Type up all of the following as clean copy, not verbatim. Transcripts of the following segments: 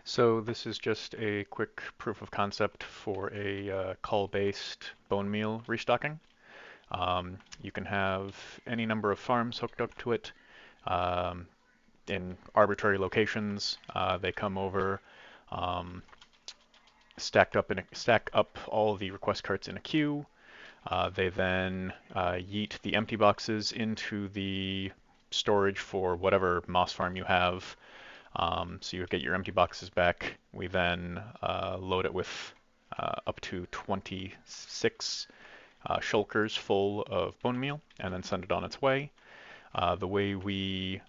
So this is just a quick proof of concept for a call-based bone meal restocking. You can have any number of farms hooked up to it um, in arbitrary locations. They come over, um, stack up all the request carts in a queue. They then yeet the empty boxes into the storage for whatever moss farm you have. So you get your empty boxes back. We then load it with up to 26 shulkers full of bone meal and then send it on its way. The way we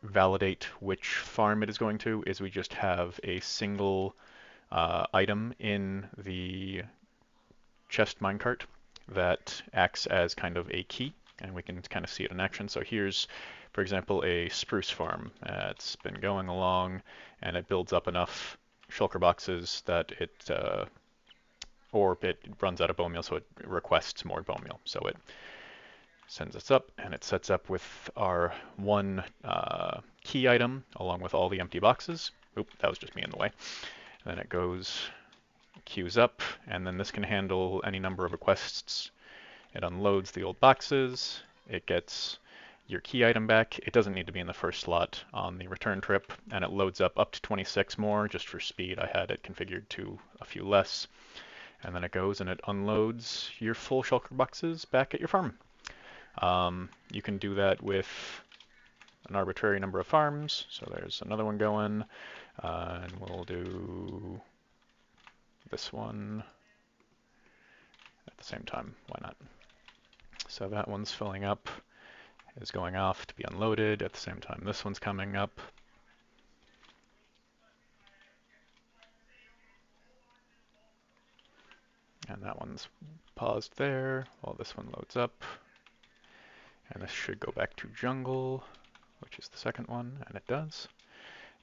validate which farm it is going to is we just have a single item in the chest minecart that acts as kind of a key, and we can kind of see it in action. So here's, for example, a spruce farm. It's been going along, and it builds up enough shulker boxes that or it runs out of bone meal, so it requests more bone meal. So it sends us up, and it sets up with our one key item along with all the empty boxes. Oop, that was just me in the way. And then it goes, queues up, and then this can handle any number of requests. It unloads the old boxes, it gets your key item back. It doesn't need to be in the first slot on the return trip, and it loads up to 26 more just for speed. I had it configured to a few less. And then it goes and it unloads your full shulker boxes back at your farm. You can do that with an arbitrary number of farms. So there's another one going, and we'll do this one at the same time. Why not? So that one's filling up, is going off to be unloaded. At the same time, this one's coming up. And that one's paused there while this one loads up. And this should go back to jungle, which is the second one, and it does.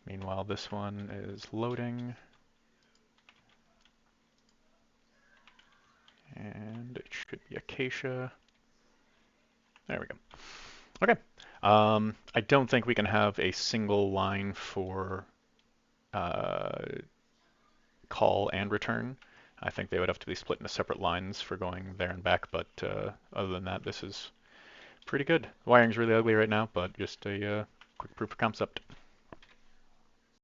Meanwhile, this one is loading. And it should be acacia. There we go. Okay. I don't think we can have a single line for call and return. I think they would have to be split into separate lines for going there and back, but other than that, this is pretty good. The wiring's really ugly right now, but just a quick proof of concept.